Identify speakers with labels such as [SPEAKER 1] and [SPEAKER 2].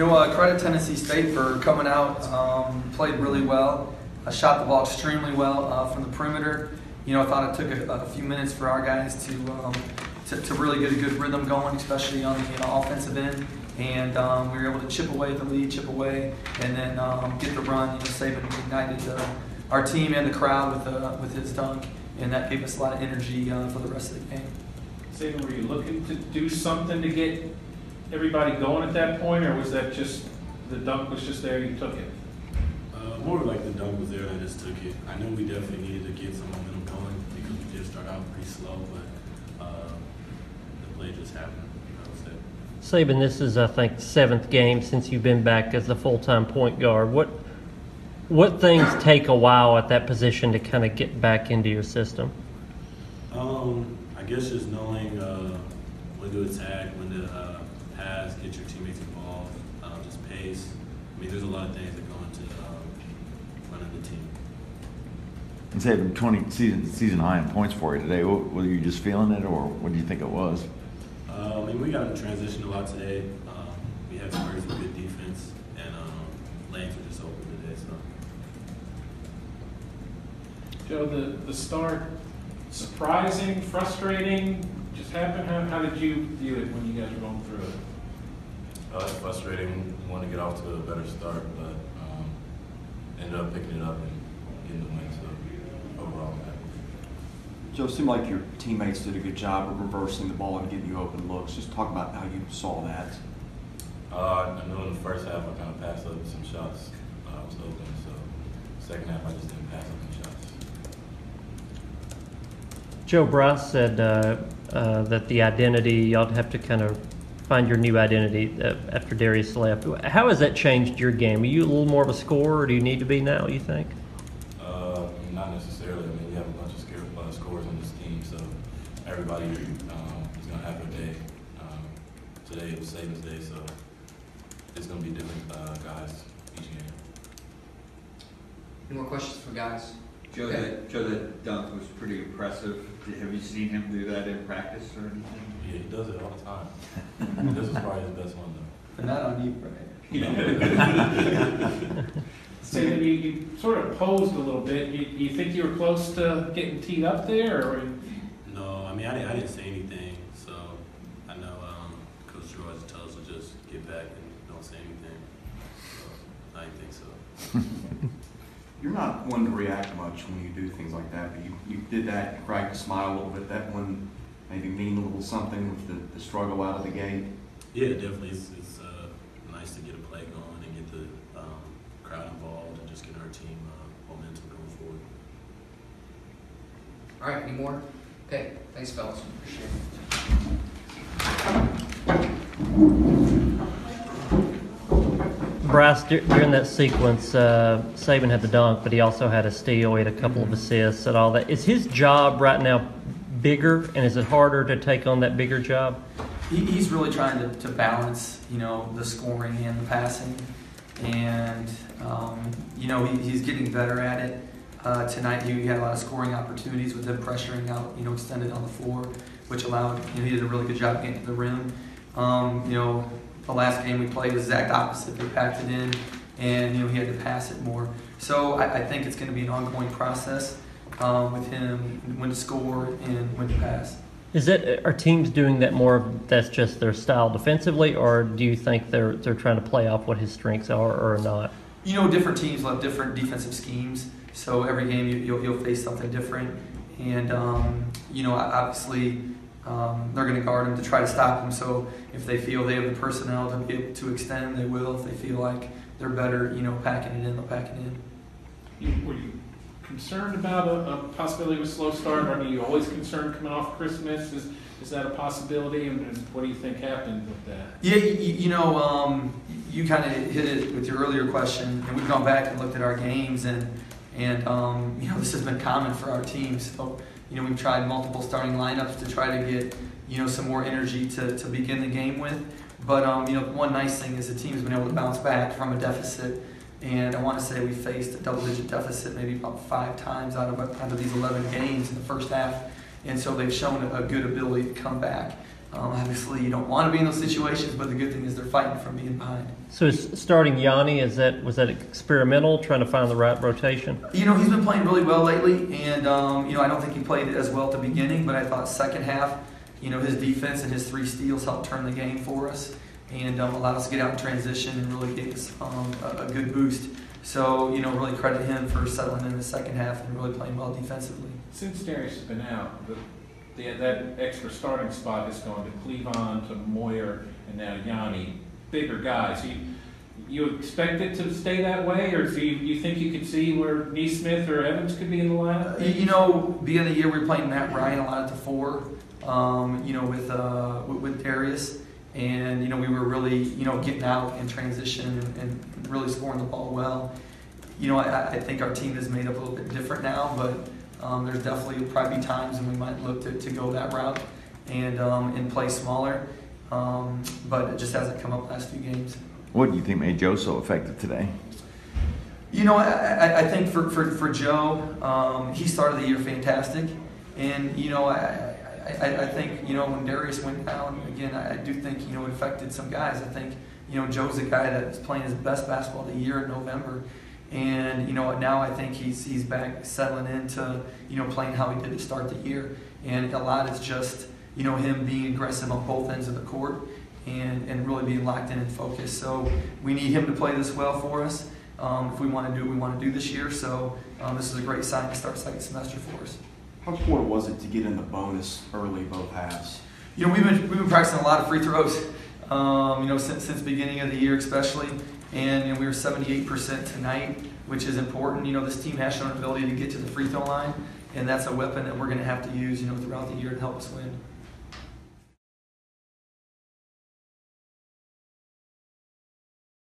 [SPEAKER 1] Credit Tennessee State for coming out, played really well, shot the ball extremely well from the perimeter. I thought it took a few minutes for our guys to really get a good rhythm going, especially on the offensive end. And we were able to chip away at the lead, and then get the run. Saben ignited our team and the crowd with his dunk, and that gave us a lot of energy for the rest of the game.
[SPEAKER 2] Saben, were you looking to do something to get everybody going at that point, or was that just the dunk was just there, you took it?
[SPEAKER 3] More like the dunk was there and I just took it. I knew we definitely needed to get some momentum going because we did start out pretty slow, but the play just happened, I would say.
[SPEAKER 4] Saben, this is, I think, 7th game since you've been back as the full-time point guard. What things take a while at that position to kind of get back into your system?
[SPEAKER 3] I guess just knowing when to attack, when to pass, get your teammates involved, just pace. I mean, there's a lot of things that go into running the team.
[SPEAKER 5] And Saben, 20 season high in points for you today. Were you just feeling it, or what do you think it was?
[SPEAKER 3] I mean, we got in transition a lot today. We had some very good defense, and lanes were just open today. So,
[SPEAKER 2] Joe, the start, surprising, frustrating, just happened. How did you view it when you guys were going through it?
[SPEAKER 6] It's frustrating. We wanted to get off to a better start, but ended up picking it up and getting the win. So overall, I'm happy.
[SPEAKER 7] Joe, it seemed like your teammates did a good job of reversing the ball and getting you open looks. Just talk about how you saw that.
[SPEAKER 6] I know in the first half I kind of passed up some shots. I was open, so second half I just didn't pass up any shots.
[SPEAKER 4] Joe, Bryce said that the identity, y'all have to kind of find your new identity after Darius left. How has that changed your game? Are you a little more of a scorer, or do you need to be now, you think?
[SPEAKER 6] Not necessarily. I mean, we have a bunch of scorers on this team, so everybody is going to have their day. Today it was Saben's day, so it's going to be different guys each game.
[SPEAKER 8] Any more questions for guys?
[SPEAKER 9] Joe, that dunk was pretty impressive. Have you seen him do that in practice or anything?
[SPEAKER 6] Yeah, he does it all the time. This is probably his best one, though.
[SPEAKER 1] But not on you, Brian.
[SPEAKER 2] Saben, you sort of posed a little bit. You think you were close to getting teed up there, or?
[SPEAKER 3] No, I mean, I didn't say anything, so I know Coach Drew always tells us to just get back and don't say anything. So I didn't think so.
[SPEAKER 7] You're not one to react much when you do things like that, but you did that, you cracked a smile a little bit. That one maybe mean a little something with the struggle out of the gate.
[SPEAKER 3] Yeah, definitely. It's nice to get a play going and get the crowd involved and just get our team momentum going forward.
[SPEAKER 8] All right, any more? Okay, thanks, fellas. Appreciate it.
[SPEAKER 4] Bryce, during that sequence, Saben had the dunk, but he also had a steal. He had a couple of assists and all that. Is his job right now bigger, and is it harder to take on that bigger job?
[SPEAKER 1] He's really trying to balance, the scoring and the passing, and he's getting better at it. Tonight he had a lot of scoring opportunities with him pressuring out, extended on the floor, which allowed, he did a really good job getting to the rim. The last game we played was the exact opposite. They packed it in, and he had to pass it more. So I think it's going to be an ongoing process with him, when to score and when to pass.
[SPEAKER 4] Are teams doing that more? That's just their style defensively, or do you think they're trying to play off what his strengths are or not?
[SPEAKER 1] Different teams will have different defensive schemes. So every game you'll face something different, and obviously. They're going to guard him to try to stop him. So if they feel they have the personnel to be able to extend, they will. If they feel like they're better, packing it in, they'll pack it in.
[SPEAKER 2] Were you concerned about a possibility of a slow start? Or are you always concerned coming off Christmas? Is that a possibility? And what do you think happened with that?
[SPEAKER 1] Yeah, you kind of hit it with your earlier question, and we've gone back and looked at our games, and this has been common for our team. So. We've tried multiple starting lineups to try to get, some more energy to begin the game with. But, one nice thing is the team's been able to bounce back from a deficit. And I want to say we faced a double-digit deficit maybe about 5 times out of these 11 games in the first half. And so they've shown a good ability to come back. Obviously, you don't want to be in those situations, but the good thing is they're fighting from being behind.
[SPEAKER 4] So is starting Yanni, was that experimental, trying to find the right rotation?
[SPEAKER 1] He's been playing really well lately, and I don't think he played as well at the beginning, but I thought second half, his defense and his 3 steals helped turn the game for us and allowed us to get out in transition and really gave us a good boost. So, really credit him for settling in the second half and really playing well defensively.
[SPEAKER 2] Since Darius has been out, that extra starting spot has gone to Cleavon, to Moyer, and now Yanni. Bigger guys. You expect it to stay that way, or do you think you could see where Neesmith or Evans could be in the lineup?
[SPEAKER 1] Beginning of the year we were playing Matt Ryan a lot at the 4, with Darius, and we were really getting out in transition and really scoring the ball well. I think our team is made up a little bit different now, but there's definitely probably times when we might look to go that route and play smaller, but it just hasn't come up last few games.
[SPEAKER 5] What do you think made Joe so effective today?
[SPEAKER 1] I think for Joe, he started the year fantastic, and I think when Darius went down again, I do think it affected some guys. I think Joe's a guy that's playing his best basketball of the year in November. And now I think he's back settling into playing how he did to start the year, and a lot is just him being aggressive on both ends of the court and really being locked in and focused. So we need him to play this well for us if we want to do what we want to do this year. So this is a great sign to start second semester for us.
[SPEAKER 7] How important was it to get in the bonus early both halves?
[SPEAKER 1] We've been practicing a lot of free throws since beginning of the year especially. And we were 78% tonight, which is important. This team has shown an ability to get to the free throw line, and that's a weapon that we're going to have to use throughout the year to help us win.